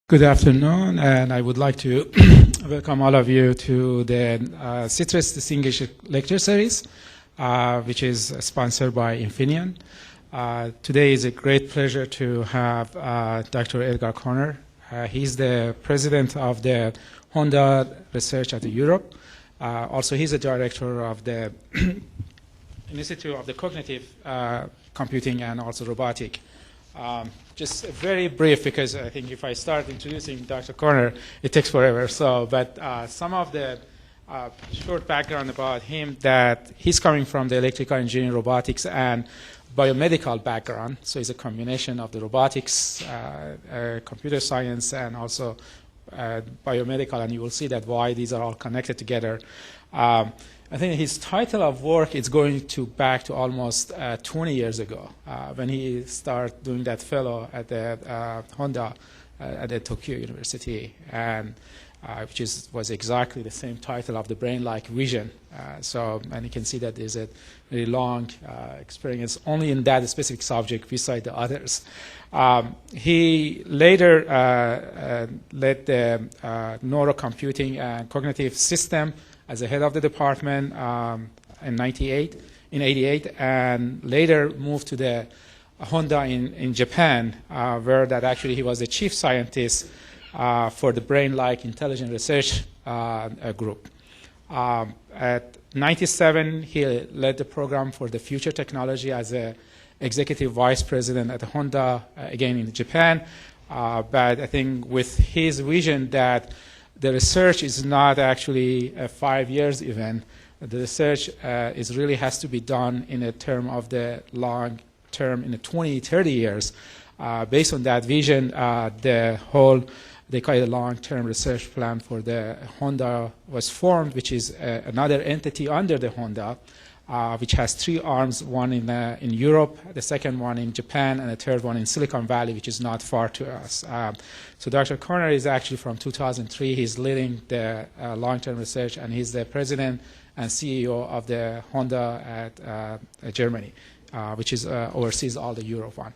Good afternoon, and I would like to welcome all of you to the CITRIS Distinguished Lecture Series, which is sponsored by Infineon. Today is a great pleasure to have Dr. Edgar Koerner. He's the president of the Honda Research at Europe. Also, he's a director of the Institute of the Cognitive Computing and also Robotic. Just very brief, because I think if I start introducing Dr. Koerner, it takes forever. So, but some of the short background about him, that he's coming from the electrical engineering, robotics, and biomedical background. So it's a combination of the robotics, computer science, and also biomedical, and you will see that why these are all connected together. I think his title of work is going back to almost 20 years ago when he started doing that fellow at the Honda at the Tokyo University, and which was exactly the same title of the brain-like vision. And you can see that there's a very long experience only in that specific subject beside the others. He later led the neurocomputing and cognitive system as the head of the department in 88, and later moved to the Honda in Japan, where that actually he was the chief scientist for the brain-like intelligent research group. At 97, he led the program for the future technology as a executive vice president at Honda, again in Japan. But I think with his vision that the research is not actually a 5 years event. The research really has to be done in a term of the long term, in the 20, 30 years. Based on that vision, the whole, they call it a long-term research plan for the Honda was formed, which is another entity under the Honda, which has 3 arms, one in Europe, the second one in Japan, and the third one in Silicon Valley, which is not far to us. So Dr. Koerner is actually from 2003. He's leading the long-term research, and he's the president and CEO of the Honda at Germany, which is oversees all the Europe one.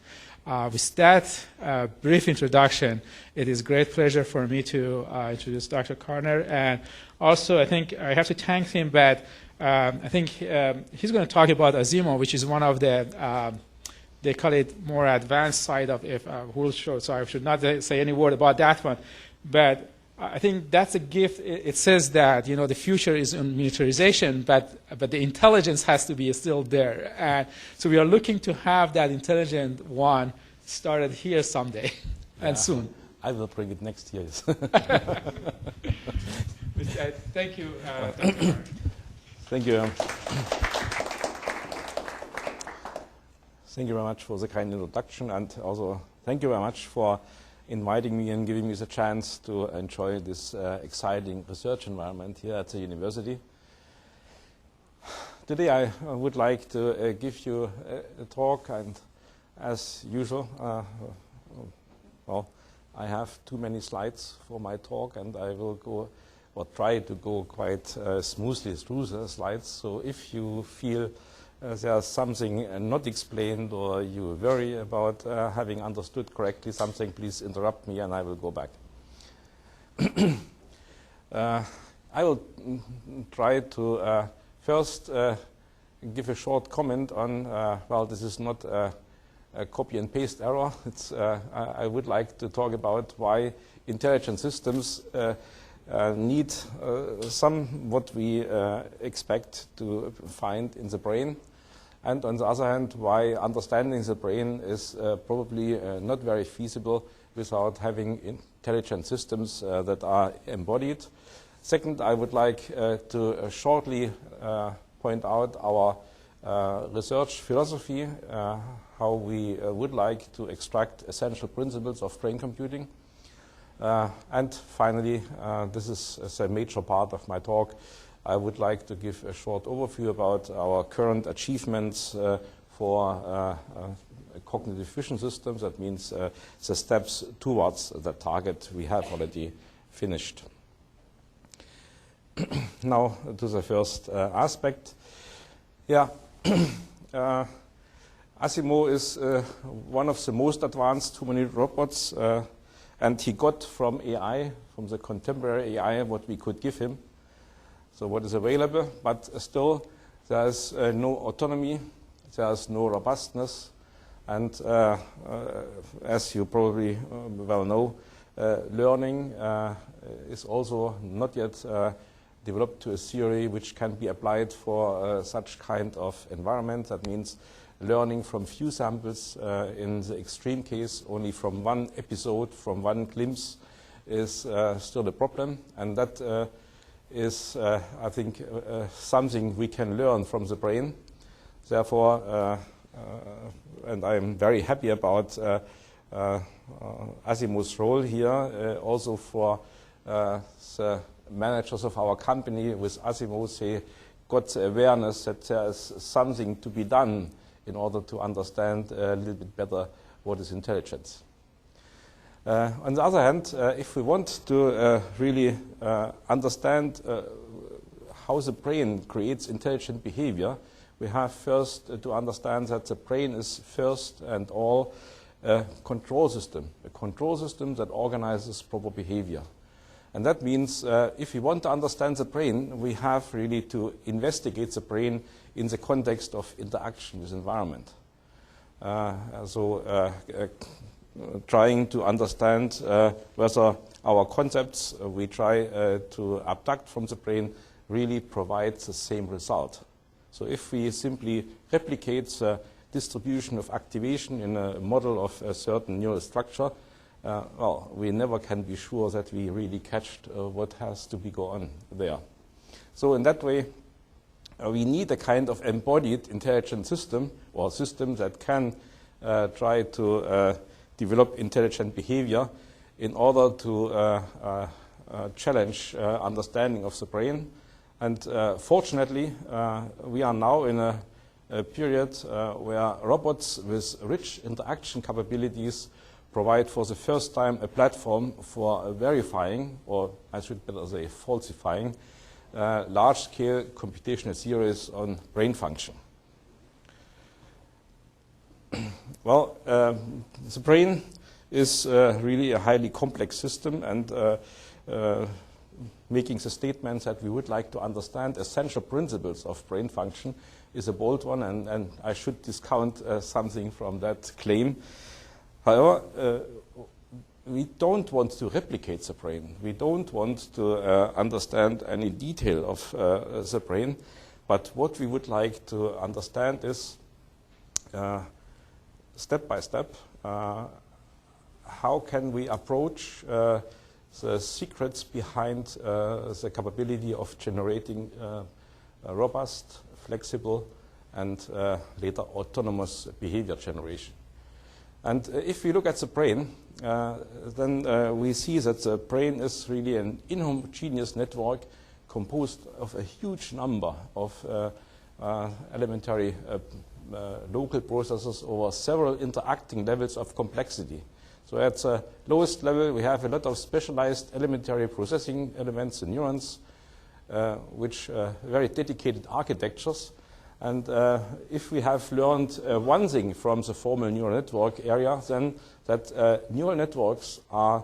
With that brief introduction, it is a great pleasure for me to introduce Dr. Koerner. And also, I think I have to thank him, but I think he's going to talk about Asimo, which is one of the, they call it more advanced side of whole show, so I should not say any word about that one. But I think that's a gift. It says that, you know, the future is in miniaturization, but the intelligence has to be still there. And so we are looking to have that intelligent one started here someday, and soon. I will bring it next year. Thank you, Dr. Thank you. Thank you very much for the kind introduction, and also thank you very much for inviting me and giving me the chance to enjoy this exciting research environment here at the university. Today I would like to give you a talk, and as usual, well, I have too many slides for my talk, and I will go or try to go quite smoothly through the slides. So if you feel there's something not explained, or you worry about having understood correctly something, please interrupt me and I will go back. I will try to first give a short comment on, well, this is not a copy and paste error. It's, I would like to talk about why intelligent systems need some what we expect to find in the brain, and on the other hand, why understanding the brain is probably not very feasible without having intelligent systems that are embodied. Second, I would like to shortly point out our research philosophy, how we would like to extract essential principles of brain computing. And finally, this is a major part of my talk, I would like to give a short overview about our current achievements for cognitive vision systems. That means the steps towards the target we have already finished. Now to the first aspect. Yeah, Asimo is one of the most advanced humanoid robots And he got from AI, from the contemporary AI, what we could give him. So what is available, but still there's no autonomy, there's no robustness, and as you probably well know, learning is also not yet developed to a theory which can be applied for such kind of environment. That means learning from few samples, in the extreme case only from one episode, from one glimpse, is still a problem, and that is, I think, something we can learn from the brain. Therefore, and I'm very happy about Asimov's role here, also for the managers of our company with Asimov. They got the awareness that there is something to be done in order to understand a little bit better what is intelligence. On the other hand, if we want to really understand how the brain creates intelligent behavior, we have first to understand that the brain is first and all a control system that organizes proper behavior. And that means if we want to understand the brain, we have really to investigate the brain in the context of interaction with environment. Trying to understand whether our concepts we try to abstract from the brain really provide the same result. So if we simply replicate the distribution of activation in a model of a certain neural structure, well, we never can be sure that we really catch what has to be go on there. So in that way, we need a kind of embodied intelligent system, or system that can try to develop intelligent behavior in order to challenge understanding of the brain. And fortunately, we are now in a period where robots with rich interaction capabilities provide for the first time a platform for verifying, or I should better say falsifying, large-scale computational theories on brain function. Well, the brain is really a highly complex system, and making the statements that we would like to understand essential principles of brain function is a bold one, and I should discount something from that claim. However, we don't want to replicate the brain. We don't want to understand any detail of the brain, but what we would like to understand is, step by step, how can we approach the secrets behind the capability of generating robust, flexible, and later autonomous behavior generation. And if we look at the brain, then we see that the brain is really an inhomogeneous network composed of a huge number of elementary local processes over several interacting levels of complexity. So at the lowest level, we have a lot of specialized elementary processing elements, the neurons, which are very dedicated architectures. And if we have learned one thing from the formal neural network area, then that neural networks are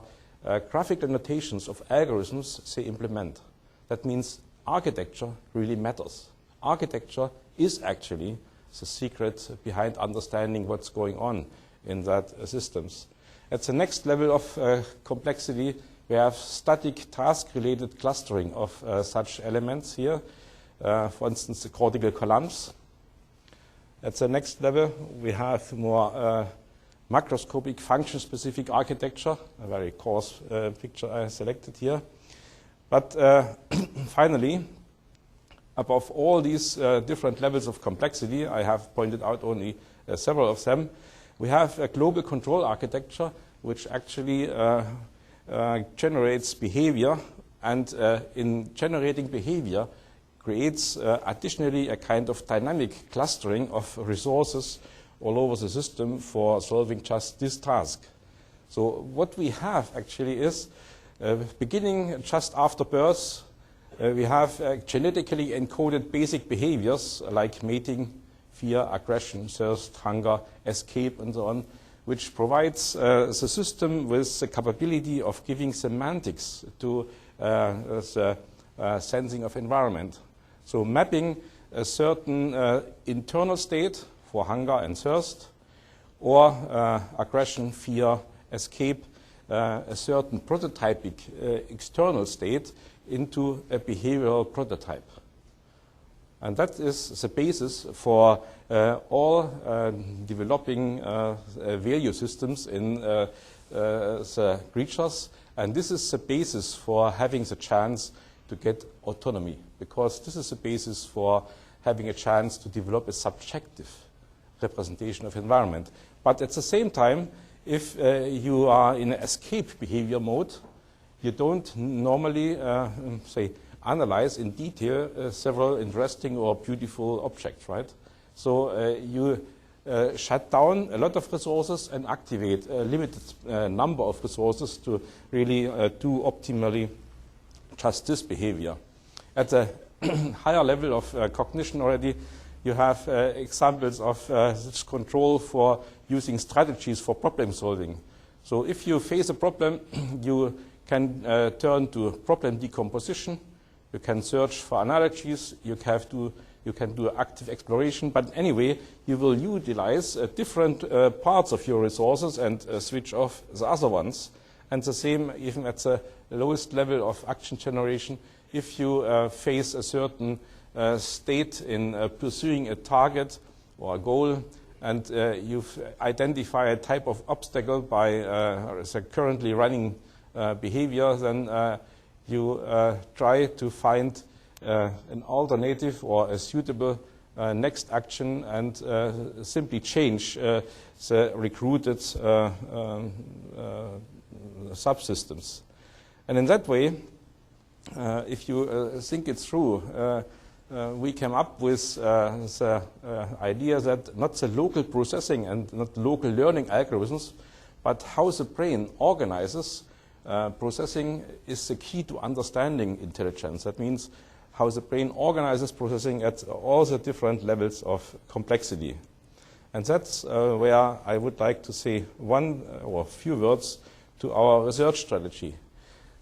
graphical notations of algorithms they implement. That means architecture really matters. Architecture is actually the secret behind understanding what's going on in that systems. At the next level of complexity, we have static task-related clustering of such elements here. For instance, the cortical columns. At the next level, we have more macroscopic function-specific architecture, a very coarse picture I selected here. But finally, above all these different levels of complexity, I have pointed out only several of them, we have a global control architecture which actually generates behavior, and in generating behavior creates additionally a kind of dynamic clustering of resources all over the system for solving just this task. So what we have actually is, beginning just after birth, we have genetically encoded basic behaviors like mating, fear, aggression, thirst, hunger, escape, and so on, which provides the system with the capability of giving semantics to the sensing of environment. So mapping a certain internal state for hunger and thirst, or aggression, fear, escape, a certain prototypic external state into a behavioral prototype. And that is the basis for all developing value systems in the creatures. And this is the basis for having the chance to get autonomy, because this is the basis for having a chance to develop a subjective representation of environment. But at the same time, if you are in an escape behavior mode, you don't normally, say, analyze in detail several interesting or beautiful objects, right? So you shut down a lot of resources and activate a limited number of resources to really do optimally just this behavior. At a higher level of cognition already, you have examples of this control for using strategies for problem solving. So if you face a problem, you can turn to problem decomposition. You can search for analogies. You can do active exploration. But anyway, you will utilize different parts of your resources and switch off the other ones. And the same even at the lowest level of action generation. If you face a certain state in pursuing a target or a goal, and you've identified a type of obstacle by the currently running behavior, then you try to find an alternative or a suitable next action and simply change the recruited subsystems. And in that way, if you think it through, we came up with the idea that not the local processing and not local learning algorithms, but how the brain organizes processing is the key to understanding intelligence. That means how the brain organizes processing at all the different levels of complexity. And that's where I would like to say one or a few words to our research strategy.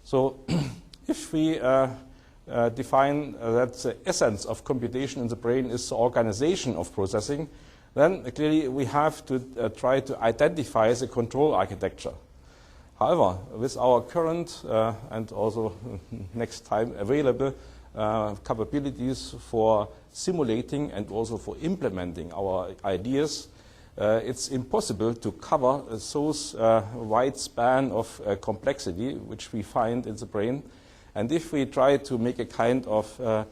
So if we define that the essence of computation in the brain is the organization of processing, then clearly we have to try to identify the control architecture. However, with our current and also next time available capabilities for simulating and also for implementing our ideas, it's impossible to cover those wide span of complexity which we find in the brain. And if we try to make a kind of,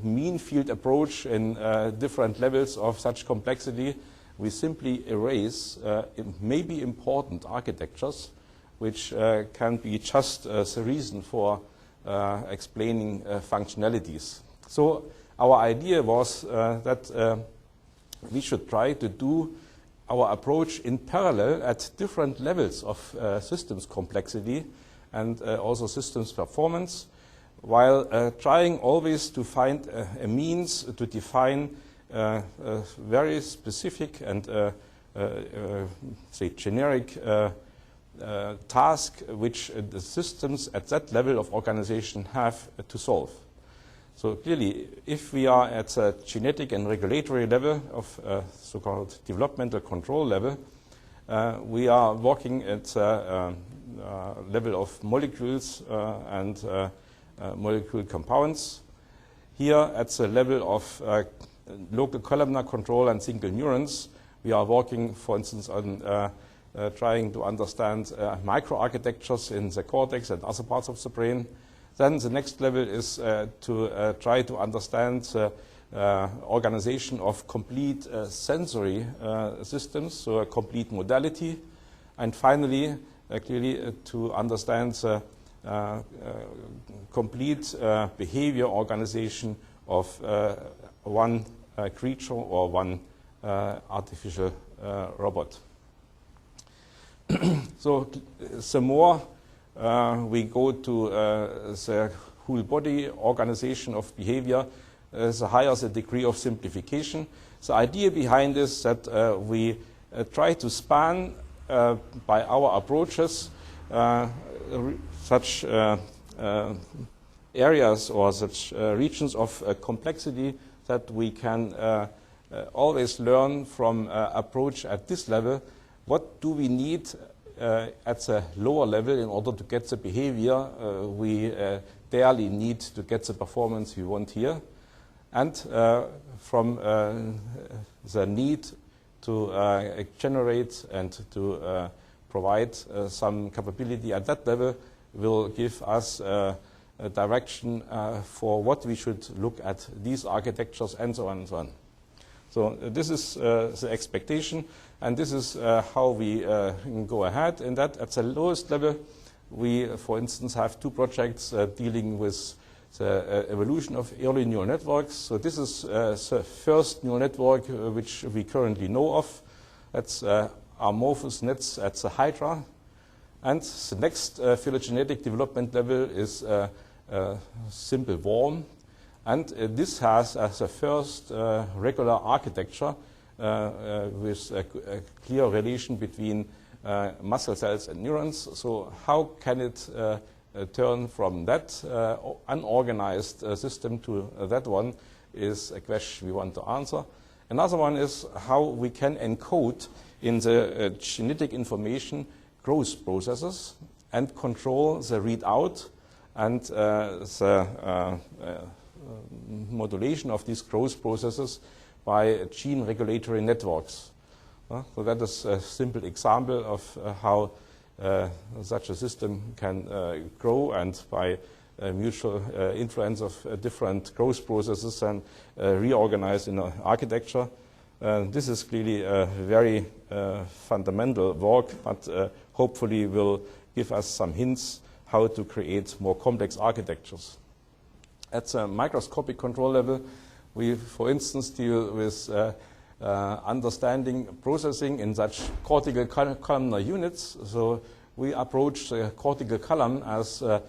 mean field approach in different levels of such complexity, we simply erase maybe important architectures which can be just the reason for explaining functionalities. So our idea was that we should try to do our approach in parallel at different levels of systems complexity and also systems performance, while trying always to find a means to define a very specific and say generic task which the systems at that level of organization have to solve. So clearly, if we are at a genetic and regulatory level of so-called developmental control level, we are working at a level of molecules and molecule compounds. Here, at the level of local columnar control and single neurons, we are working, for instance, on trying to understand microarchitectures in the cortex and other parts of the brain. Then the next level is to try to understand the organization of complete sensory systems, so a complete modality. And finally, clearly to understand the complete behavior organization of one creature or one artificial robot. So the more we go to the whole body organization of behavior, the higher the degree of simplification. The idea behind this is that we try to span by our approaches such areas or such regions of complexity that we can always learn from approach at this level. What do we need at the lower level in order to get the behavior we barely need to get the performance we want here? And from the need to generate and to provide some capability at that level will give us a direction for what we should look at these architectures and so on and so on. So this is the expectation, and this is how we go ahead. In that, at the lowest level, we, for instance, have two projects dealing with the evolution of early neural networks. So this is the first neural network which we currently know of. That's amorphous nets at the HIRI. And the next phylogenetic development level is simple worm. And this has as a first regular architecture with a clear relation between muscle cells and neurons. So how can it turn from that unorganized system to that one is a question we want to answer. Another one is how we can encode in the genetic information growth processes and control the readout and the modulation of these growth processes by gene regulatory networks. So that is a simple example of how such a system can grow, and by mutual influence of different growth processes and reorganize in an architecture. This is clearly a very fundamental work, but hopefully will give us some hints how to create more complex architectures. At the microscopic control level, we, for instance, deal with understanding processing in such cortical columnar units. So we approach the cortical column as a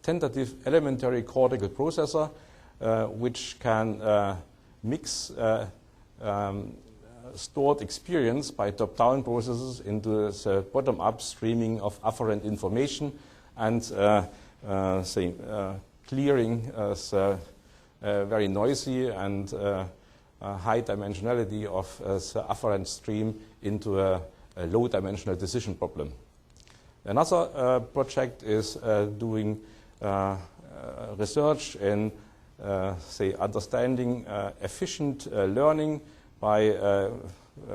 tentative elementary cortical processor, which can mix stored experience by top-down processes into the bottom-up streaming of afferent information and clearing the very noisy and high dimensionality of the afferent stream into a low-dimensional decision problem. Another project is doing research in, understanding efficient learning by a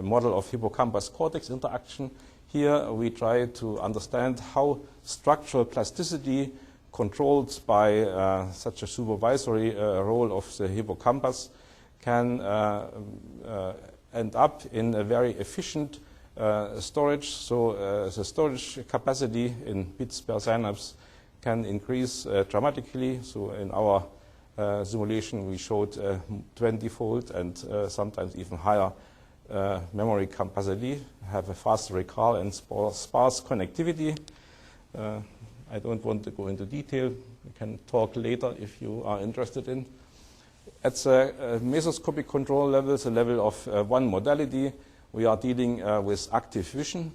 model of hippocampus-cortex interaction. Here we try to understand how structural plasticity controlled by such a supervisory role of the hippocampus can end up in a very efficient storage. So the storage capacity in bits per synapse can increase dramatically. So in our simulation we showed 20-fold and sometimes even higher memory capacity, have a faster recall and sparse connectivity. I don't want to go into detail. We can talk later if you are interested in. At the mesoscopic control level, the level of one modality, we are dealing with active vision,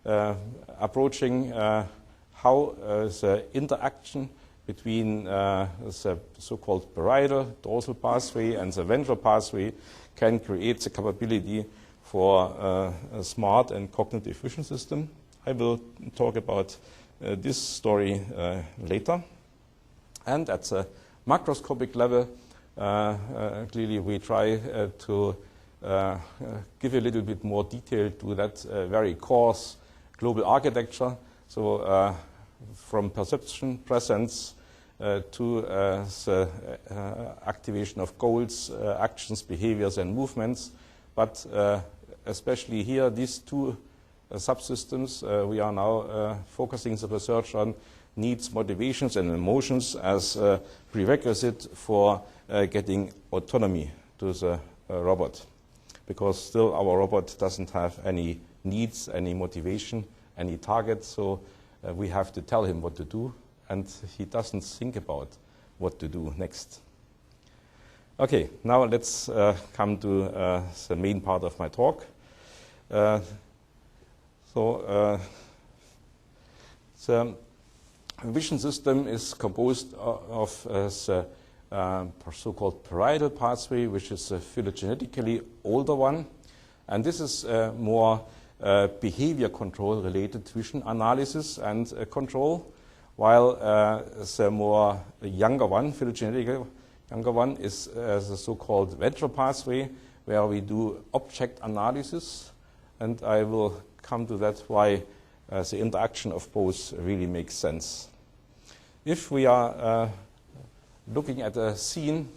approaching how the interaction between the so-called parietal dorsal pathway and the ventral pathway can create the capability for a smart and cognitive vision system. I will talk about this story later. And at the macroscopic level, clearly we try to give a little bit more detail to that very coarse global architecture. So from perception, presence, to the activation of goals, actions, behaviors, and movements. But especially here, these two subsystems we are now focusing the research on needs, motivations, and emotions as a prerequisite for getting autonomy to the robot. Because still our robot doesn't have any needs, any motivation, any target, so we have to tell him what to do, and he doesn't think about what to do next. Okay, now let's come to the main part of my talk. The vision system is composed of the so-called parietal pathway, which is a phylogenetically older one. And this is more behavior control related vision analysis and control, while the more younger one, phylogenetically younger one, is the so-called ventral pathway, where we do object analysis. And I will come to that why the interaction of both really makes sense. If we are looking at a scene,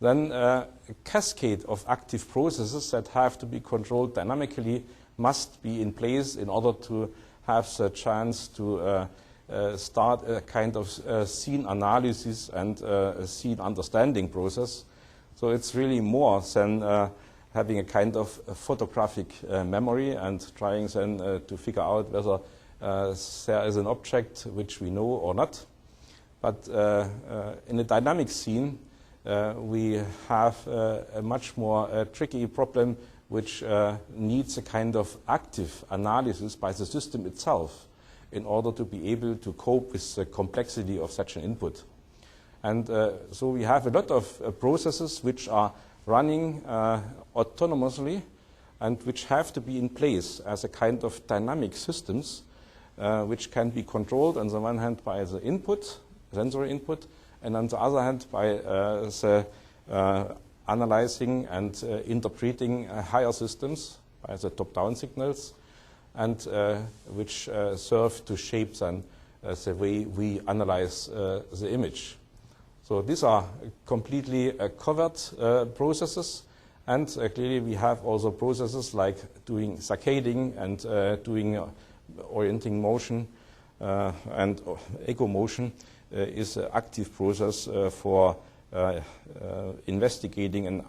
then a cascade of active processes that have to be controlled dynamically must be in place in order to have the chance to start a kind of scene analysis and a scene understanding process. So it's really more than having a kind of photographic memory and trying then to figure out whether there is an object which we know or not. But in a dynamic scene, we have a much more tricky problem which needs a kind of active analysis by the system itself in order to be able to cope with the complexity of such an input. And so we have a lot of processes which are running autonomously and which have to be in place as a kind of dynamic systems which can be controlled on the one hand by the input, sensory input, and on the other hand by the analyzing and interpreting higher systems by the top-down signals, and which serve to shape then the way we analyze the image. So these are completely covered processes, and clearly we have also processes like doing saccading and doing orienting motion and echo motion is an active process for investigating and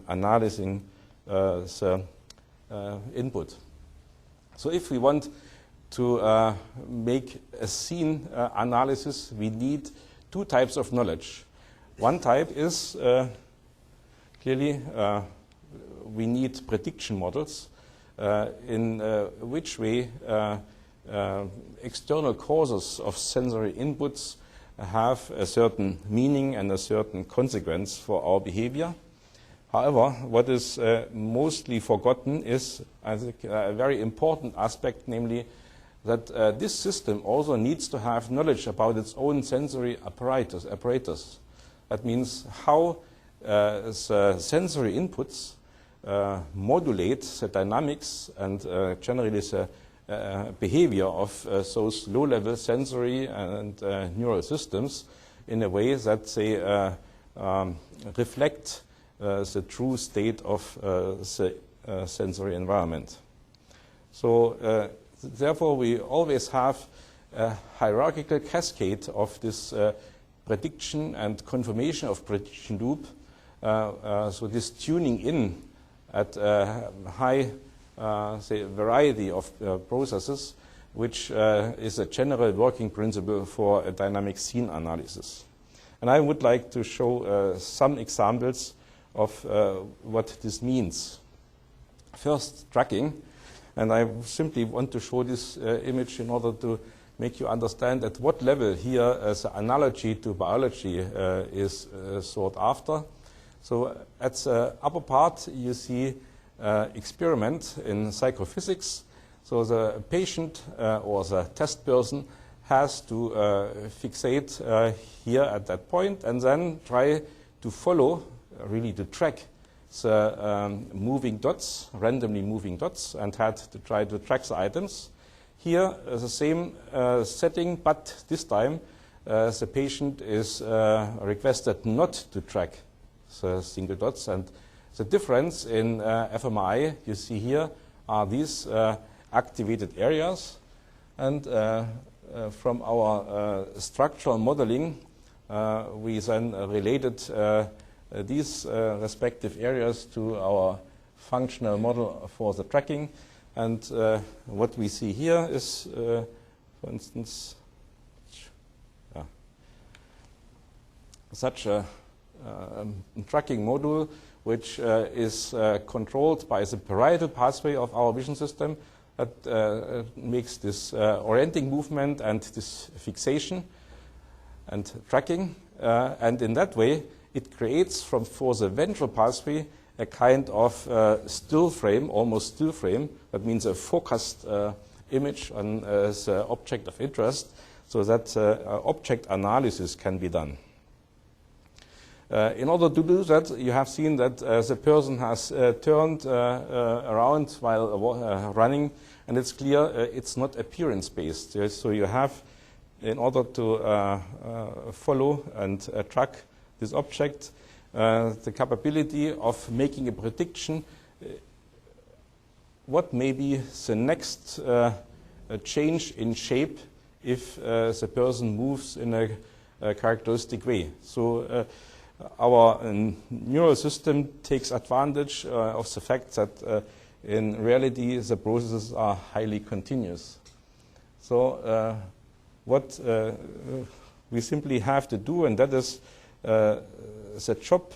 analyzing the input. So if we want to make a scene analysis, we need two types of knowledge. One type is clearly we need prediction models in which way external causes of sensory inputs have a certain meaning and a certain consequence for our behavior. However, what is mostly forgotten is, I think, a very important aspect, namely that this system also needs to have knowledge about its own sensory apparatus. That means how the sensory inputs modulate the dynamics and generally the behavior of those low-level sensory and neural systems in a way that they reflect the true state of the sensory environment. So therefore, we always have a hierarchical cascade of this prediction and confirmation of prediction loop. So this tuning in at a high variety of processes, which is a general working principle for a dynamic scene analysis. And I would like to show some examples of what this means. First, tracking. And I simply want to show this image in order to make you understand at what level here the analogy to biology is sought after. So at the upper part, you see experiment in psychophysics. So the patient or the test person has to fixate here at that point and then try to follow, really to track the moving dots, randomly moving dots, and had to try to track the items. Here, the same setting, but this time the patient is requested not to track the single dots. And the difference in fMRI you see here are these activated areas. And from our structural modeling, we then related these respective areas to our functional model for the tracking. And what we see here is, for instance, such a tracking module, which is controlled by the parietal pathway of our vision system that makes this orienting movement and this fixation and tracking. And in that way, it creates for the ventral pathway a kind of still frame, almost still frame. That means a focused image on the object of interest, so that object analysis can be done. In order to do that, you have seen that the person has turned around while running, and it's clear it's not appearance-based. So you have, in order to follow and track this object, the capability of making a prediction what may be the next change in shape if the person moves in a characteristic way. So our neural system takes advantage of the fact that in reality the processes are highly continuous. So what we simply have to do, and that is the job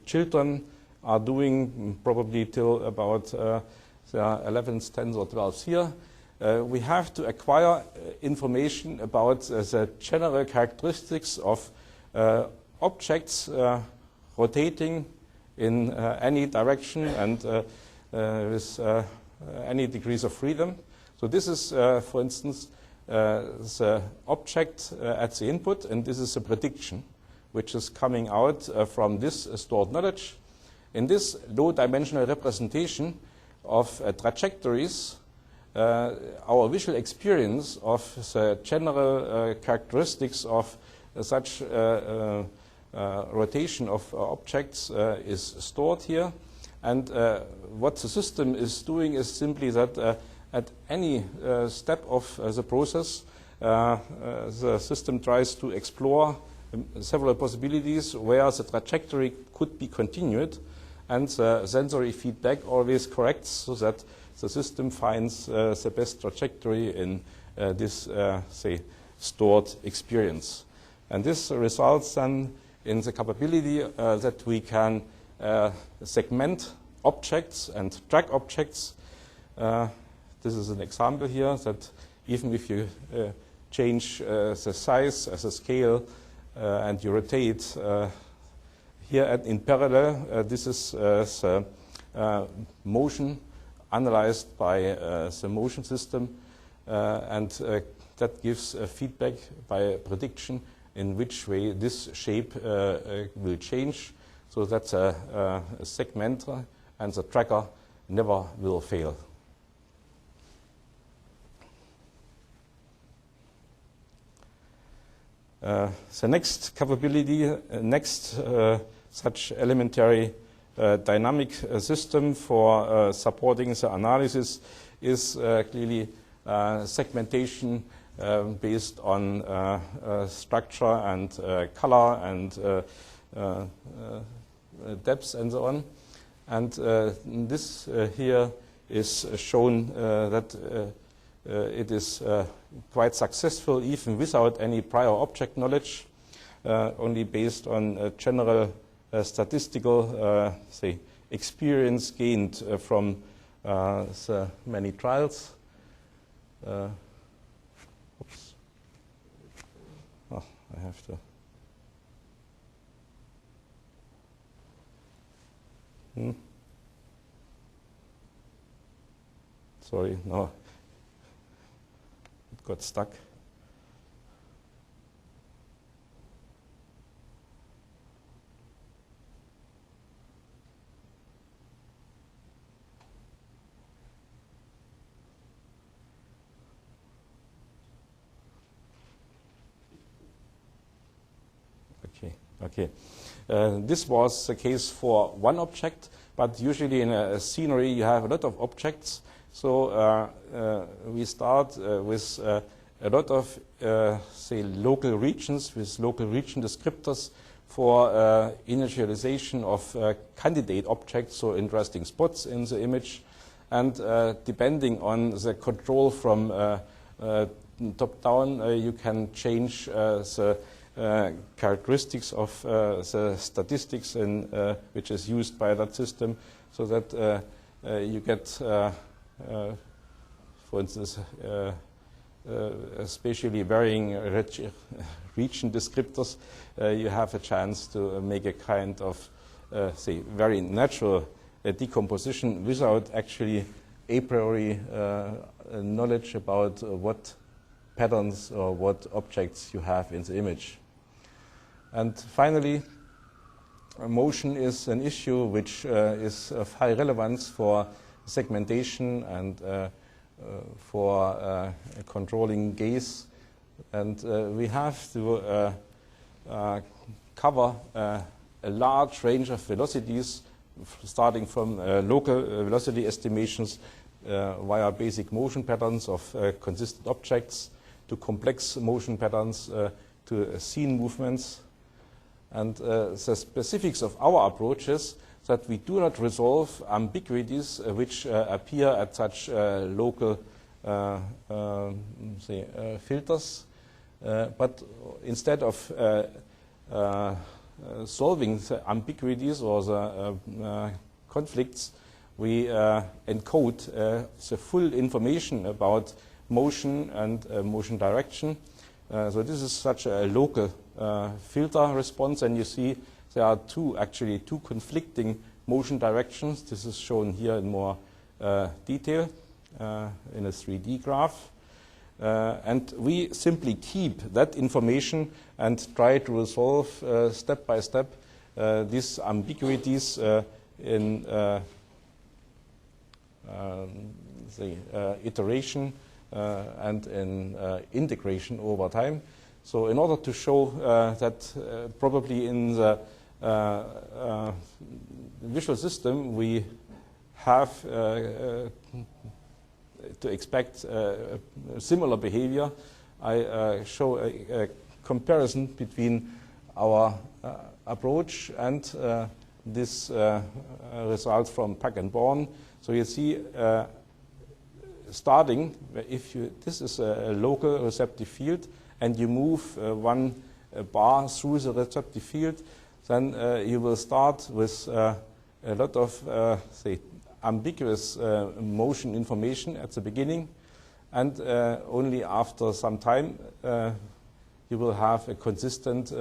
children are doing probably till about the 11th, 10th or 12th year. We have to acquire information about the general characteristics of objects rotating in any direction and with any degrees of freedom. So this is, for instance, the object at the input, and this is a prediction which is coming out from this stored knowledge. In this low-dimensional representation of trajectories, our visual experience of the general characteristics of such rotation of objects is stored here. And what the system is doing is simply that at any step of the process, the system tries to explore several possibilities where the trajectory could be continued, and the sensory feedback always corrects so that the system finds the best trajectory in this, say, stored experience. And this results then in the capability that we can segment objects and track objects. This is an example here that even if you change the size as a scale and you rotate here in parallel, this is the motion analyzed by the motion system, and that gives feedback by prediction in which way this shape will change, so that a segmenter and the tracker never will fail. The next capability, such elementary dynamic system for supporting the analysis is clearly segmentation based on structure and color and depth and so on. And this here is shown that it is quite successful even without any prior object knowledge, only based on general statistical say experience gained from the many trials. Oops. Oh, I have to. Sorry, no. It got stuck. Okay. This was the case for one object, but usually in a scenery you have a lot of objects. So we start with a lot of, say, local regions with local region descriptors for initialization of candidate objects, so interesting spots in the image. And depending on the control from top down, you can change the characteristics of the statistics which is used by that system, so that you get, for instance, spatially varying region descriptors. You have a chance to make a kind of, say, very natural decomposition without actually a priori knowledge about what patterns or what objects you have in the image. And finally, motion is an issue which is of high relevance for segmentation and for controlling gaze. And we have to cover a large range of velocities, starting from local velocity estimations via basic motion patterns of consistent objects, to complex motion patterns, to scene movements. And the specifics of our approach is that we do not resolve ambiguities which appear at such local filters, but instead of solving the ambiguities or the conflicts, we encode the full information about motion and motion direction. So this is such a local filter response, and you see there are actually two conflicting motion directions. This is shown here in more detail in a 3D graph. And we simply keep that information and try to resolve step by step these ambiguities in iteration and in integration over time. So in order to show that probably in the visual system we have to expect similar behavior, I show a comparison between our approach and this results from Pack and Born. So you see, starting, this is a local receptive field, and you move one bar through the receptive field, then you will start with a lot of, say, ambiguous motion information at the beginning, and only after some time you will have a consistent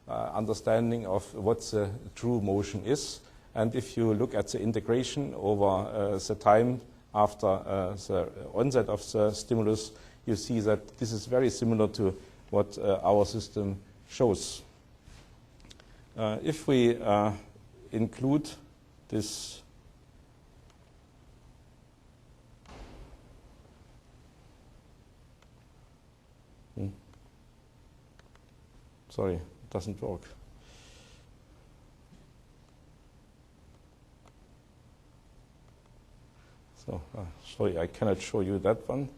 understanding of what the true motion is. And if you look at the integration over the time after the onset of the stimulus, you see that this is very similar to what our system shows. If we include this sorry, it doesn't work. So, sorry, I cannot show you that one.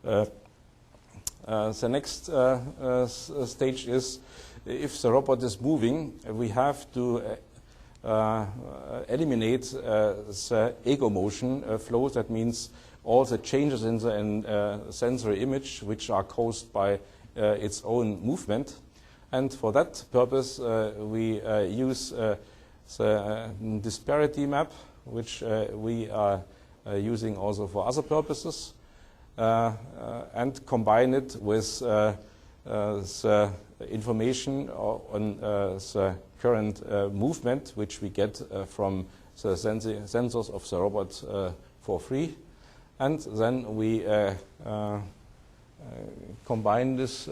The next stage is, if the robot is moving, we have to eliminate the ego motion flow. That means all the changes in the sensory image which are caused by its own movement. And for that purpose, we use the disparity map, which we are using also for other purposes, and combine it with the information on the current movement, which we get from the sensors of the robot for free. And then we combine this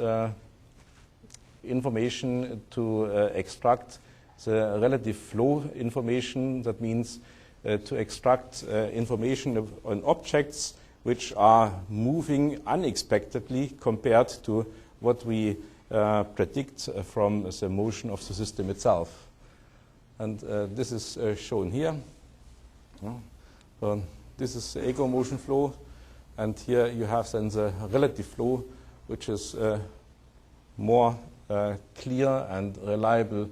information to extract the relative flow information. That means to extract information on objects which are moving unexpectedly compared to what we predict from the motion of the system itself. And this is shown here. This is the ego motion flow, and here you have then the relative flow, which is more clear and reliable,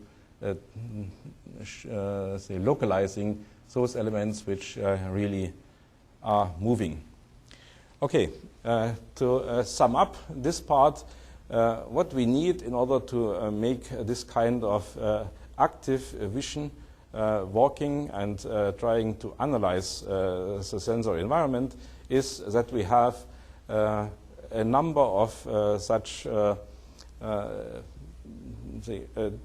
say, localizing those elements which really are moving. Okay, to sum up this part, what we need in order to make this kind of active vision working and trying to analyze the sensory environment is that we have a number of such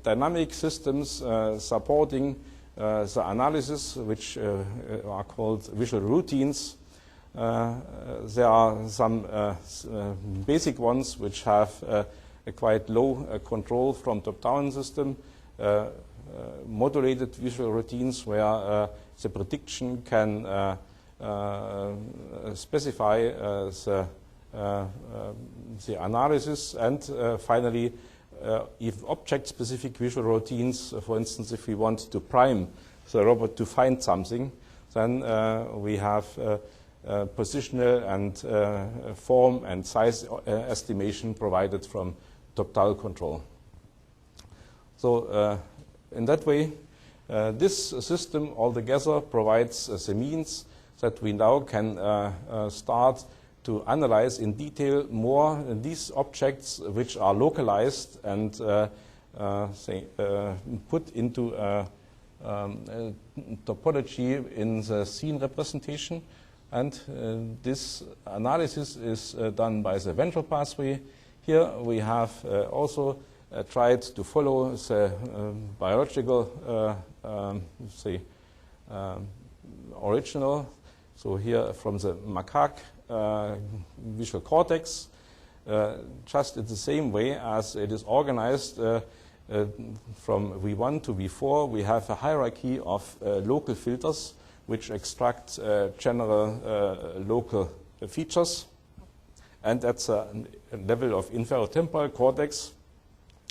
dynamic systems supporting the analysis, which are called visual routines. There are some basic ones which have a quite low control from top-down system, modulated visual routines where the prediction can specify the analysis, and finally if object-specific visual routines, for instance, if we want to prime the robot to find something, then we have positional and form and size estimation provided from top-down control. So in that way, this system altogether provides the means that we now can start to analyze in detail more these objects which are localized and put into topology in the scene representation. And this analysis is done by the ventral pathway. Here we have also tried to follow the biological original. So here from the macaque visual cortex, just in the same way as it is organized from V1 to V4, we have a hierarchy of local filters which extract general local features. And at the level of inferotemporal cortex,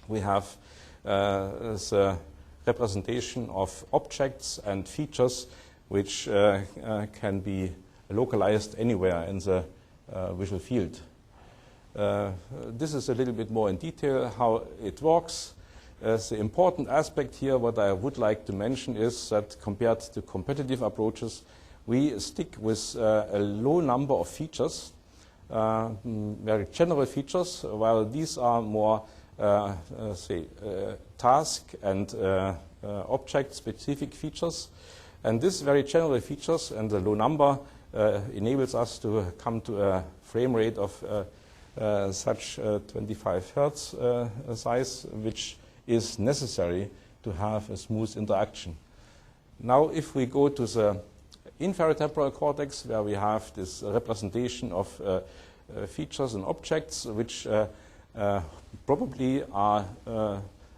we have the representation of objects and features which can be localized anywhere in the visual field. This is a little bit more in detail how it works. The important aspect here, what I would like to mention, is that compared to competitive approaches, we stick with a low number of features, very general features, while these are more, task and object-specific features. And these very general features and the low number enables us to come to a frame rate of such 25 Hertz size, which is necessary to have a smooth interaction. Now, if we go to the inferotemporal cortex, where we have this representation of features and objects, which probably are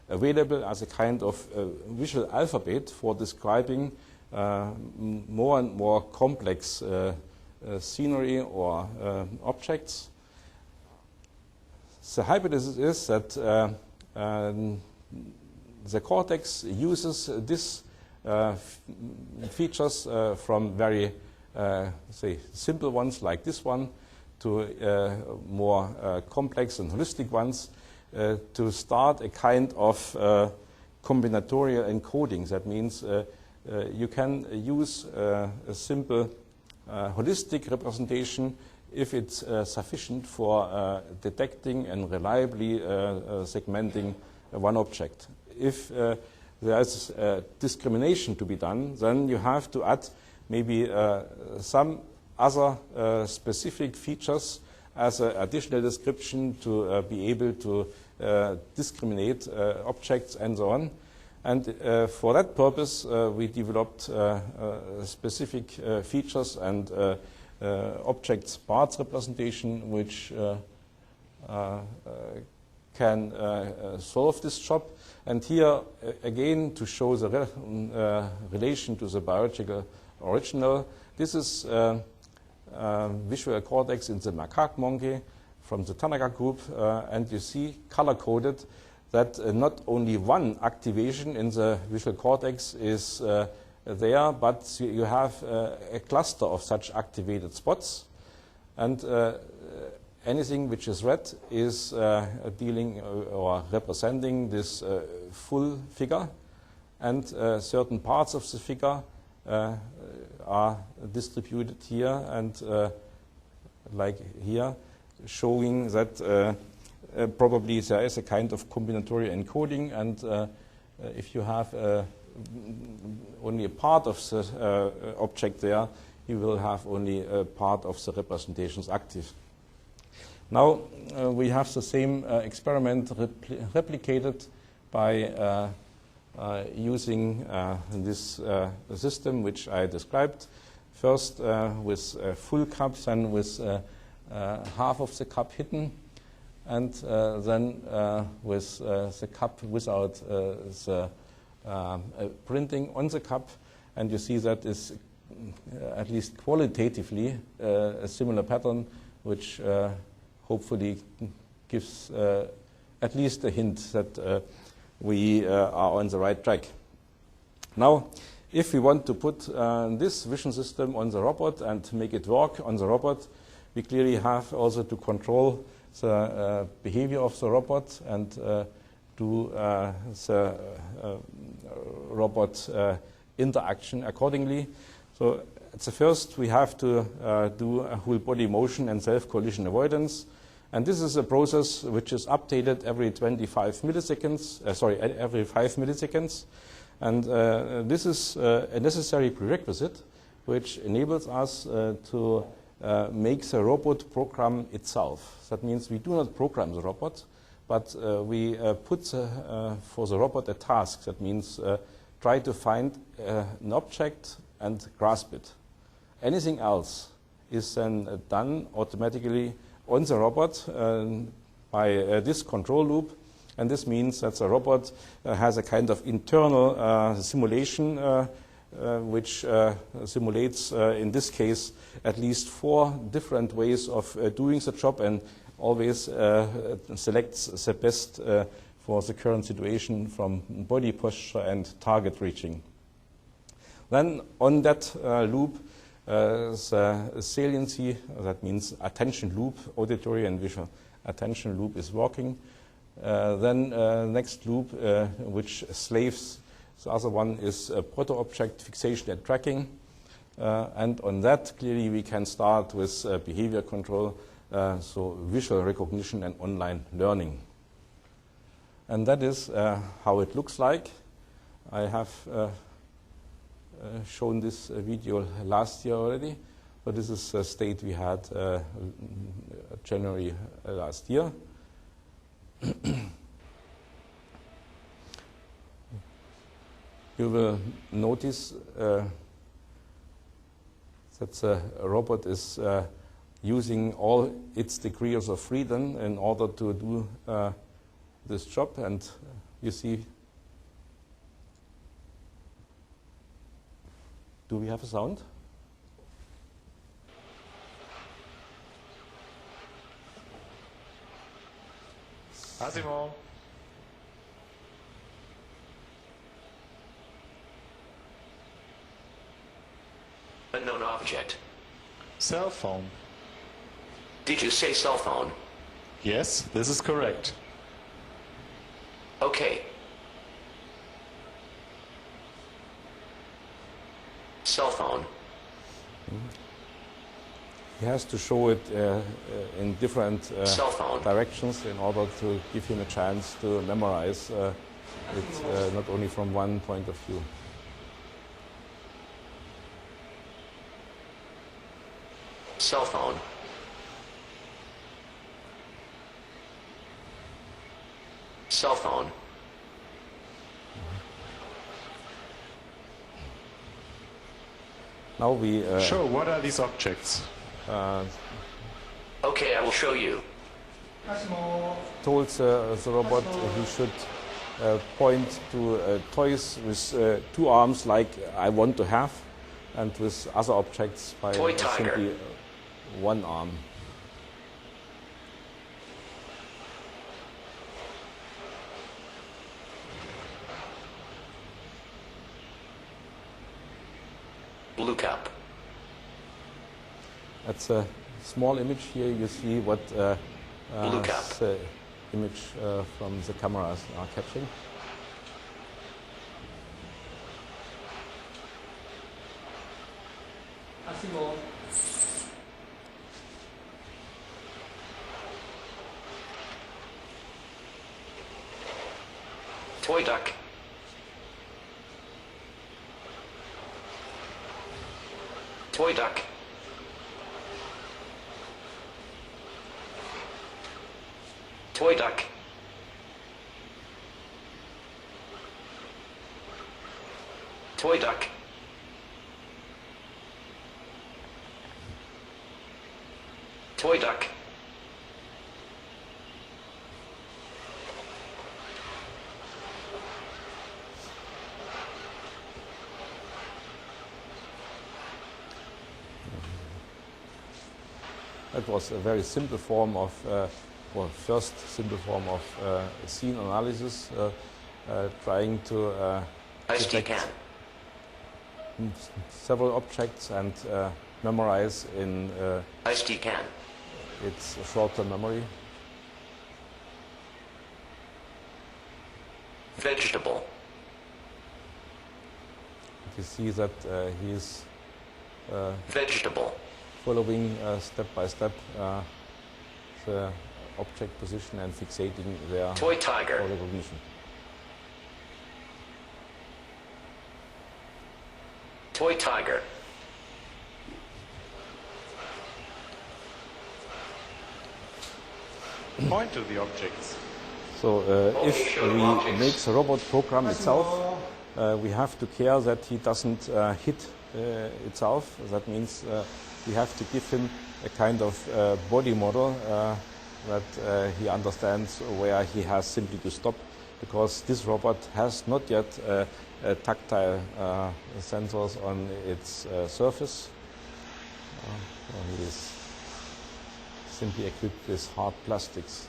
available as a kind of visual alphabet for describing more and more complex scenery or objects. The hypothesis is that the cortex uses these features from very, simple ones like this one to more complex and holistic ones to start a kind of combinatorial encoding. That means you can use a simple holistic representation if it's sufficient for detecting and reliably segmenting one object. If there's discrimination to be done, then you have to add maybe some other specific features as an additional description to be able to discriminate objects and so on. And for that purpose, we developed specific features and objects parts representation, which can solve this job. And here, again, to show the relation to the biological original, this is visual cortex in the macaque monkey from the Tanaka group, and you see color-coded that not only one activation in the visual cortex is there, but you have a cluster of such activated spots, and anything which is red is dealing or representing this full figure, and certain parts of the figure are distributed here, and like here, showing that probably there is a kind of combinatorial encoding, and if you have only a part of the object there, you will have only a part of the representations active. Now we have the same experiment replicated by using this system which I described. First with full cups, then with half of the cup hidden, and then with the cup without the printing on the cup. And you see that is at least qualitatively a similar pattern, which hopefully gives at least a hint that we are on the right track. Now, if we want to put this vision system on the robot and make it work on the robot, we clearly have also to control the behavior of the robot and do the robot interaction accordingly. So at the first, we have to do a whole body motion and self-collision avoidance. And this is a process which is updated every 25 milliseconds, every 5 milliseconds. And this is a necessary prerequisite which enables us to make the robot program itself. That means we do not program the robot, but we put for the robot a task. That means try to find an object and grasp it. Anything else is then done automatically on the robot by this control loop. And this means that the robot has a kind of internal simulation which simulates, in this case, at least 4 different ways of doing the job and always selects the best for the current situation from body posture and target reaching. Then on that loop, the saliency, that means attention loop, auditory and visual attention loop is working. Then next loop, which slaves, the other one is proto-object fixation and tracking. And on that, clearly, we can start with behavior control, so visual recognition and online learning. And that is how it looks like. I have shown this video last year already, but this is a state we had January last year. You will notice that the robot is using all its degrees of freedom in order to do this job, and you see. Do we have a sound? Asimo. Unknown object. Cell phone. Did you say cell phone? Yes, this is correct. Okay. Cell phone. He has to show it in different directions in order to give him a chance to memorize it not only from one point of view. Cell phone. Cell phone. Now we Sure, what are these objects? Okay, I will show you. told the robot he should point to toys with 2 arms like I want to have, and with other objects by Toy tiger. simply 1 arm. Blue cup. That's a small image here. You see what Blue cup. the image from the cameras are catching. Toy duck. Toy duck. Toy duck. Toy duck. Toy duck. That was a very simple form of, or first simple form of scene analysis, trying to Ice-T detect can. several objects and memorize in Ice-T can. its short-term memory. Vegetable. You see that he is Vegetable. following step by step the object position and fixating their Toy tiger. recognition. Toy tiger. Point to the objects. So if we make the robot program itself, we have to care that he doesn't hit itself. That means we have to give him a kind of body model that he understands where he has simply to stop, because this robot has not yet tactile sensors on its surface. He is simply equipped with hard plastics.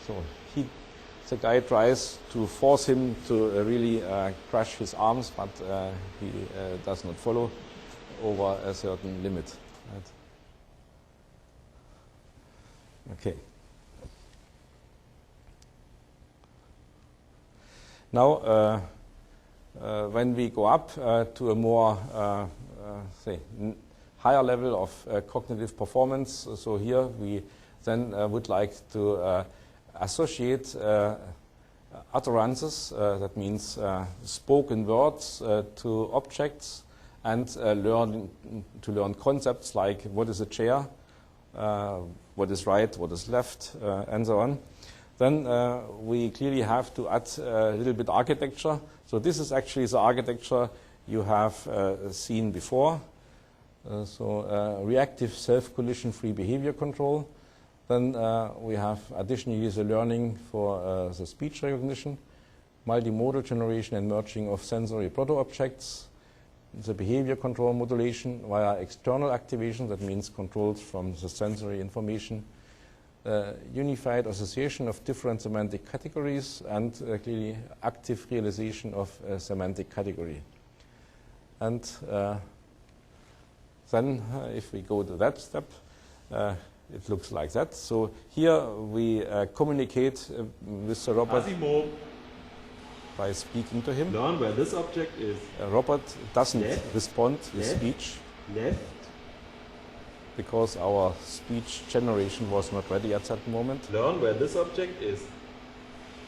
So the guy tries to force him to really crush his arms, but he does not follow over a certain limit. Right? Okay. Now, when we go up to a more, say, higher level of cognitive performance, so here we then would like to associate utterances, that means spoken words, to objects, and learn concepts like what is a chair, what is right, what is left, and so on. Then we clearly have to add a little bit architecture. So this is actually the architecture you have seen before. Reactive self-collision-free behavior control. Then we have additionally the learning for the speech recognition, multimodal generation and merging of sensory proto-objects, the behavior control modulation via external activation, that means controls from the sensory information, unified association of different semantic categories, and clearly active realization of a semantic category. And then if we go to that step, it looks like that. So here we communicate with the robot by speaking to him. Learn where this object is. A robot doesn't Left, respond with left, speech left, because our speech generation was not ready at that moment. learn where this object is.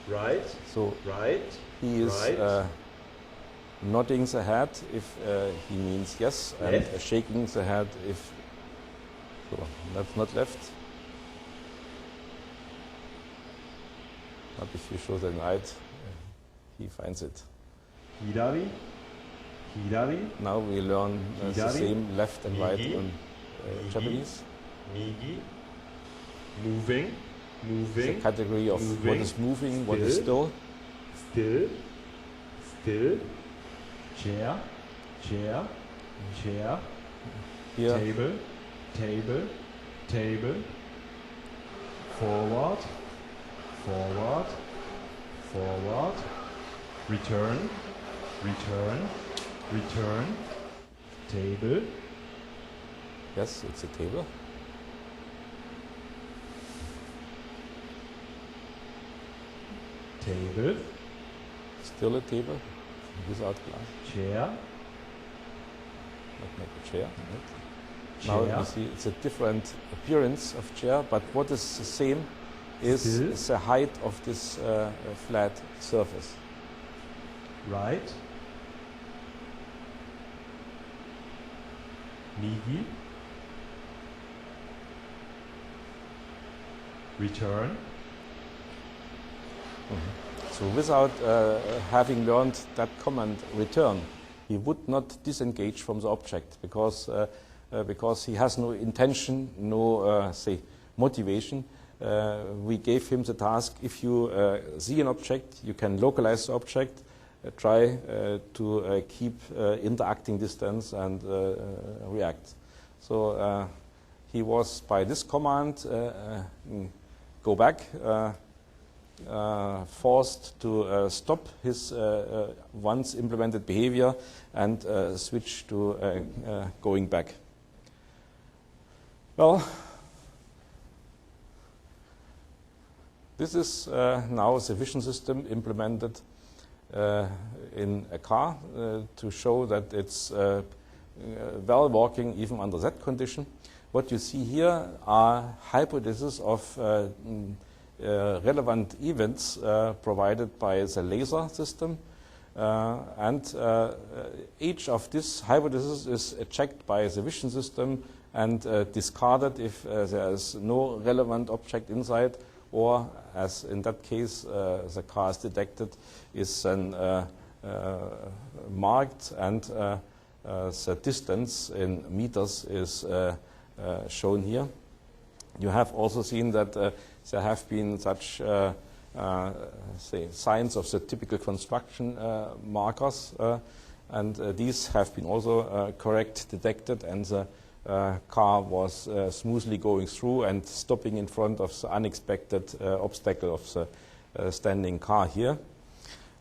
Right, So right, he is right, nodding the head if he means yes, and Left. shaking the head if so. That's not left. But if you show the right, he finds it. Hidari, hidari, Now we learn the Hidari, same left and right Migi, in Migi, Japanese. migi, moving, The moving, category of what moving, is moving, what is still. still, still, chair, chair, chair, Here, table, table, table, forward, forward, forward, return, return, return, table, yes, it's a table. table, Still a table without glass. chair, Not make a chair. Right? Now Chair. you see it's a different appearance of chair, but what is the same is the height of this flat surface. Right. Nigi. Return. So without having learned that command return, he would not disengage from the object because he has no intention, no say motivation. We gave him the task: if you see an object, you can localize the object, try to keep interacting distance and react. So he was, by this command, go back, forced to stop his once implemented behavior and switch to going back. Well, this is now the vision system implemented in a car to show that it's well working even under that condition. What you see here are hypotheses of relevant events provided by the laser system, and each of these hypotheses is checked by the vision system and discarded if there is no relevant object inside, or, as in that case, the car is detected, is then marked, and the distance in meters is shown here. You have also seen that there have been such say signs of the typical construction markers, and these have been also correct detected, and the car was smoothly going through and stopping in front of the unexpected obstacle of the standing car here.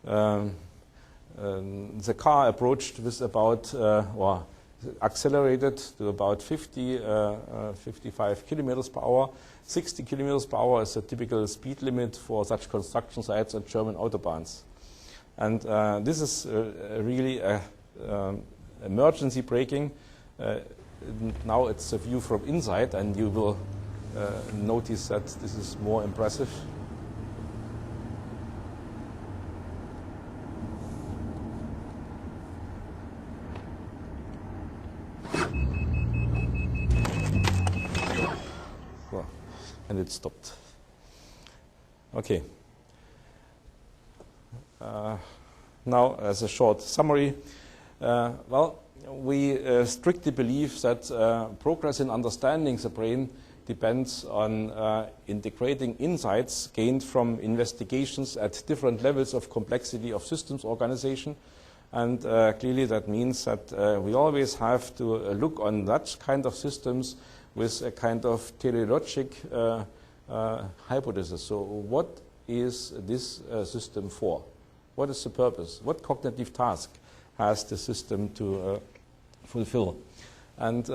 The car approached with about, or accelerated to about 55 kilometers per hour. 60 kilometers per hour is a typical speed limit for such construction sites on German autobahns. And this is really emergency braking. Now it's a view from inside, and you will notice that this is more impressive. And it stopped. Okay. Now, as a short summary, well, we strictly believe that progress in understanding the brain depends on integrating insights gained from investigations at different levels of complexity of systems organization. And clearly that means that we always have to look on that kind of systems with a kind of teleologic hypothesis. So what is this system for? What is the purpose? What cognitive task has the system to fulfill? And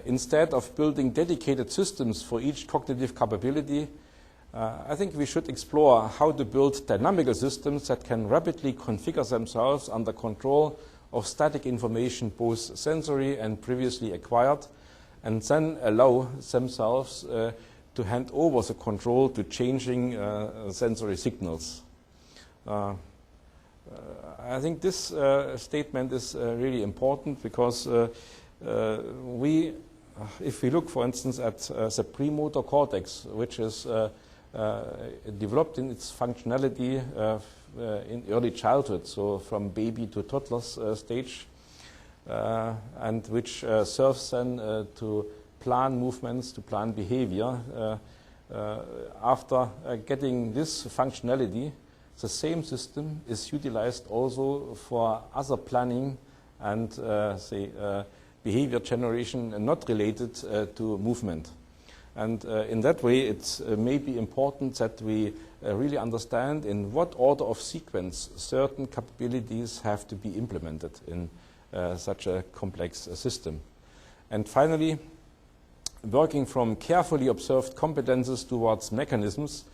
instead of building dedicated systems for each cognitive capability, I think we should explore how to build dynamical systems that can rapidly configure themselves under control of static information, both sensory and previously acquired, and then allow themselves to hand over the control to changing sensory signals. I think this statement is really important because if we look, for instance, at the premotor cortex, which is developed in its functionality in early childhood, so from baby to toddler's stage, and which serves then to plan movements, to plan behavior. After getting this functionality, the same system is utilized also for other planning and say behavior generation not related to movement. And in that way, it may be important that we really understand in what order of sequence certain capabilities have to be implemented in such a complex system. And finally, working from carefully observed competences towards mechanisms,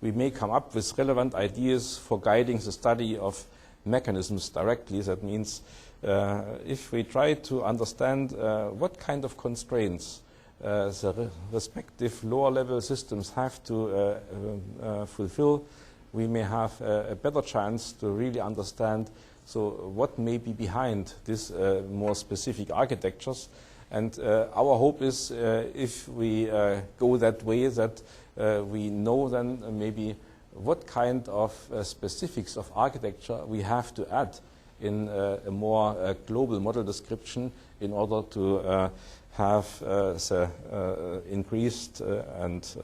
we may come up with relevant ideas for guiding the study of mechanisms directly. That means if we try to understand what kind of constraints the respective lower level systems have to fulfill, we may have a better chance to really understand what may be behind these more specific architectures. And our hope is if we go that way, that we know then maybe what kind of specifics of architecture we have to add in a more global model description in order to have the increased and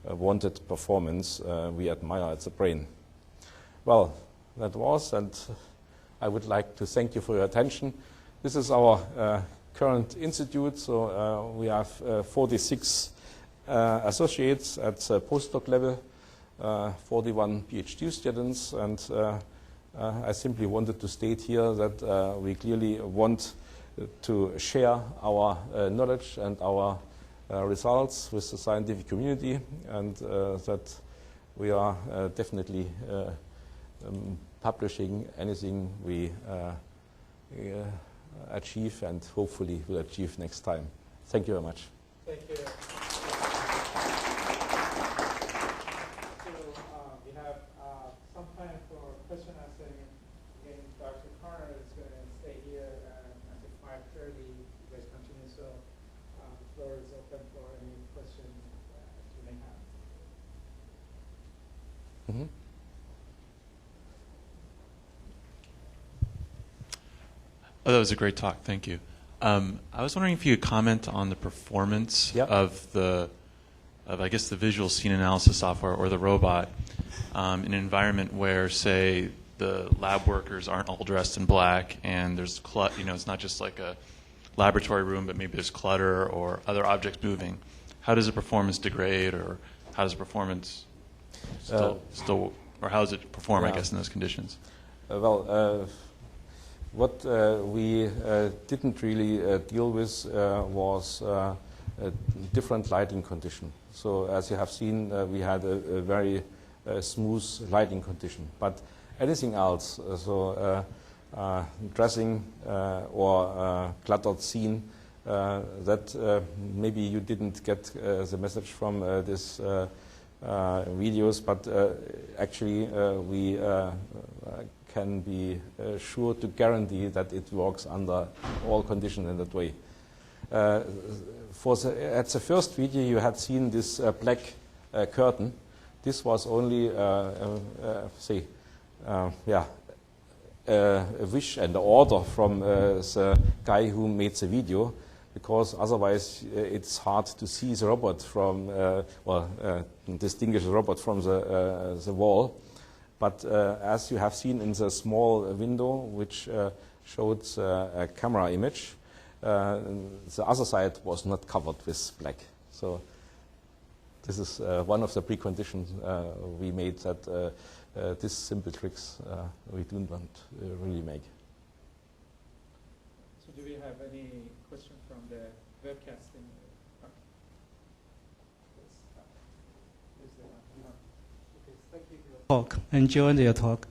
wanted performance we admire at the brain. Well, that was, and I would like to thank you for your attention. This is our current institute, so we have 46 associates at postdoc level, 41 PhD students, and I simply wanted to state here that we clearly want to share our knowledge and our results with the scientific community, and that we are definitely publishing anything we achieve and hopefully will achieve next time. Thank you very much. Thank you. We have some time for question answering. Again, Dr. Koerner is going to stay here until 5:30. You guys continue, so the floor is open for any questions you may have. Mm-hmm. Oh, that was a great talk. Thank you. I was wondering if you could comment on the performance of I guess the visual scene analysis software or the robot in an environment where, say, the lab workers aren't all dressed in black and there's it's not just like a laboratory room, but maybe there's clutter or other objects moving. How does the performance degrade, or how does the performance still, or how does it perform? I guess in those conditions. What we didn't really deal with was a different lighting condition. So as you have seen, we had a very smooth lighting condition. But anything else, dressing or cluttered scene, that maybe you didn't get the message from this videos, but actually we can be sure to guarantee that it works under all conditions in that way. At the first video you had seen this black curtain. This was only, a wish and an order from the guy who made the video, because otherwise it's hard to see the robot from, distinguish the robot from the wall. But as you have seen in the small window, which showed a camera image, the other side was not covered with black. So this is one of the preconditions we made that these simple tricks we do not really make. So do we have any question from the webcasting? Talk, enjoyed your talk.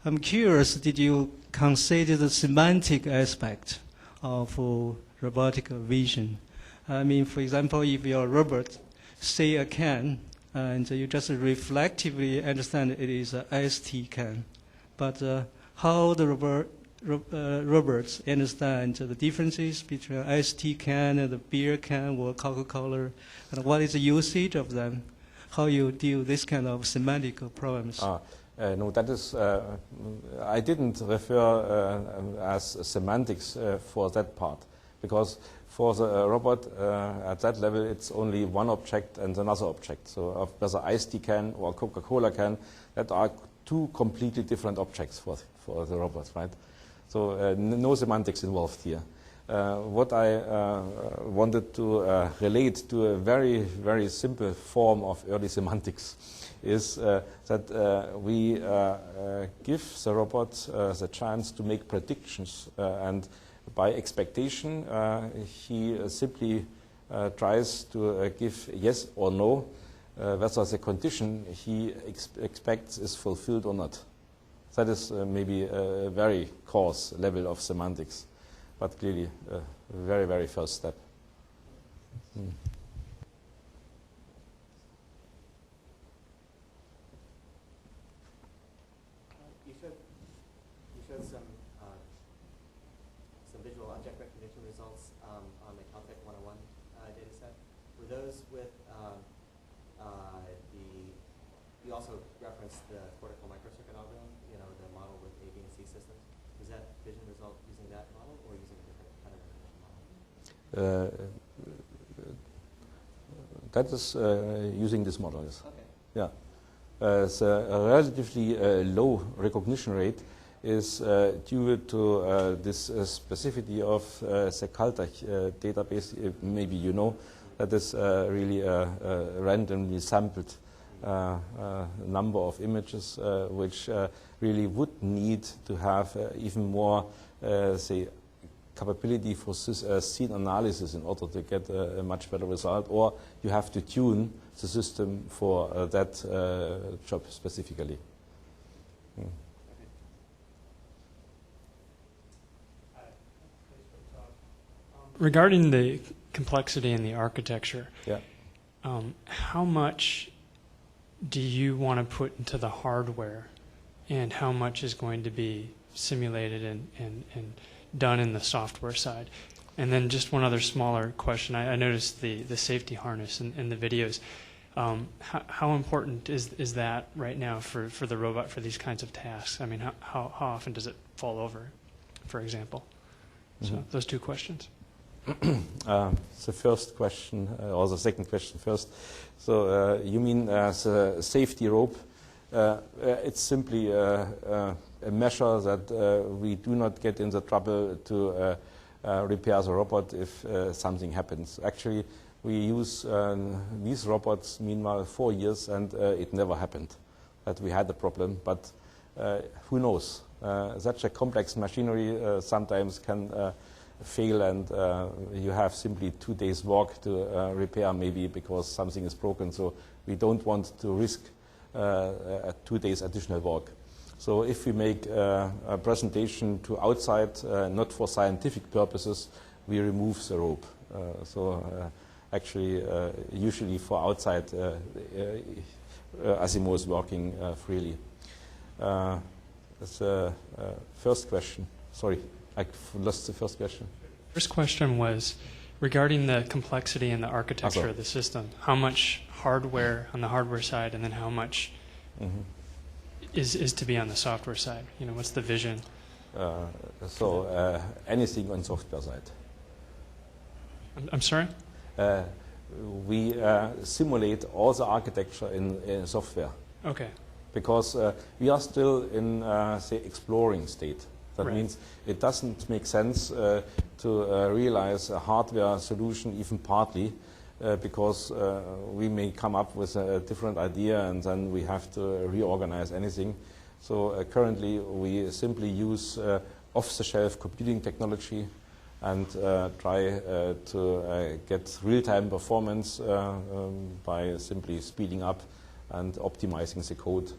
I'm curious, did you consider the semantic aspect of robotic vision? I mean, for example, if your robot say a can, and you just reflectively understand it is a ST can, but how the robots understand the differences between ST can and the beer can or Coca-Cola, and what is the usage of them? How you deal with this kind of semantic problems? No, that is, I didn't refer as semantics for that part, because for the robot at that level it's only one object and another object. So whether iced tea can or Coca-Cola can, that are two completely different objects for the robot, right? So no semantics involved here. What I wanted to relate to a very, very simple form of early semantics is that we give the robot the chance to make predictions, and by expectation he simply tries to give yes or no whether the condition he expects is fulfilled or not. That is maybe a very coarse level of semantics, but clearly a very, very first step. You showed some visual object recognition results on the Caltech 101 data set. Were those with you also referenced the cortical microcircuit algorithm, the model with A, B, and C systems. Was that vision result using that model or using a different kind of recognition model? That is using this model, yes. Okay. Yeah. So a relatively low recognition rate is due to this specificity of the Caltech database. Maybe you know that is really a randomly sampled number of images, which really would need to have even more, say, capability for scene analysis in order to get a much better result, or you have to tune the system for that job specifically. Regarding the complexity in the architecture, yeah. How much do you want to put into the hardware, and how much is going to be simulated and done in the software side? And then just one other smaller question. I noticed the safety harness in the videos. How important is that right now for the robot for these kinds of tasks? I mean, how often does it fall over, for example? Mm-hmm. So those two questions. The first question, or the second question first. So you mean the safety rope? It's simply a measure that we do not get in the trouble to repair the robot if something happens. Actually, we use these robots, meanwhile, 4 years, and it never happened that we had a problem. But who knows? Such a complex machinery sometimes can fail, and you have simply 2 days work to repair, maybe because something is broken. So we don't want to risk 2 days additional work. So if we make a presentation to outside, not for scientific purposes, we remove the rope. Actually, usually for outside, Asimo is working freely. That's the first question. Sorry, I lost the first question. First question was regarding the complexity in the architecture of the system. How much hardware on the hardware side, and then how much is to be on the software side? What's the vision? Anything on software side. I'm sorry? We simulate all the architecture in software. Okay. Because we are still in, say, exploring state. That right. means it doesn't make sense to realize a hardware solution even partly, because we may come up with a different idea and then we have to reorganize anything. So currently we simply use off-the-shelf computing technology and try to get real-time performance by simply speeding up and optimizing the code.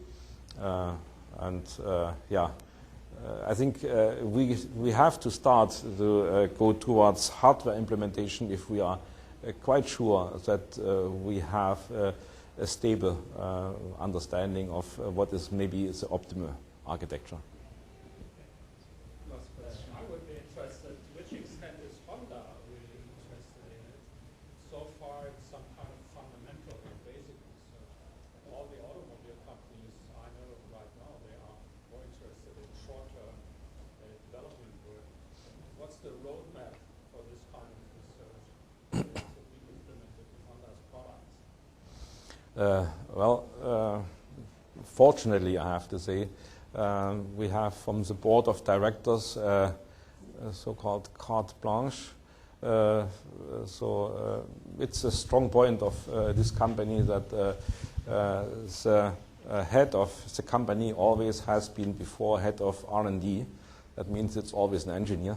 I think we have to start to go towards hardware implementation if we are quite sure that we have a stable understanding of what is maybe the optimal architecture. Last question. I would be interested, to which extent is Honda really interested in it? So far it's some kind of fundamental and basic research. All the automobile companies I know right now, they are more interested in short-term development work. What's the roadmap for this kind of research to be implemented in Honda's products? Fortunately, I have to say, we have from the board of directors a so-called carte blanche. It's a strong point of this company that the head of the company always has been before head of R&D. That means it's always an engineer.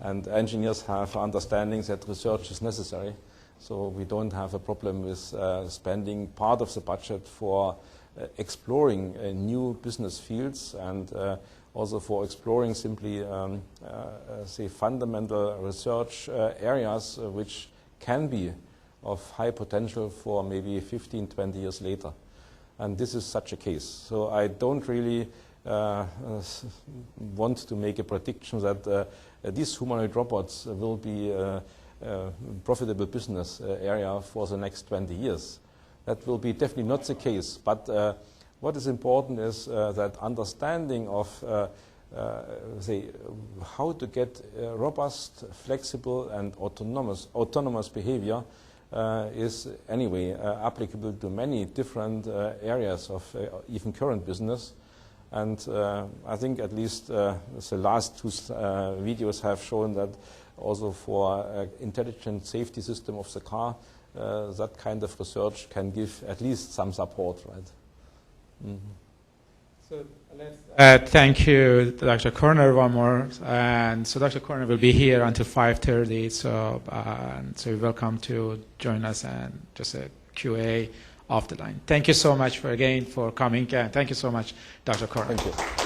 And engineers have understanding that research is necessary. So we don't have a problem with spending part of the budget for exploring new business fields and also for exploring simply, say, fundamental research areas which can be of high potential for maybe 15, 20 years later. And this is such a case. So I don't really want to make a prediction that these humanoid robots will be a profitable business area for the next 20 years. That will be definitely not the case. But what is important is that understanding of say, how to get robust, flexible, and autonomous behavior is anyway applicable to many different areas of even current business. And I think at least the last two videos have shown that also for intelligent safety system of the car, that kind of research can give at least some support, right? Mm-hmm. So let's thank you, Dr. Koerner, one more. And so Dr. Koerner will be here until 5:30. So so you're welcome to join us and just a QA off the line. Thank you so much for coming. Thank you so much, Dr. Koerner. Thank you.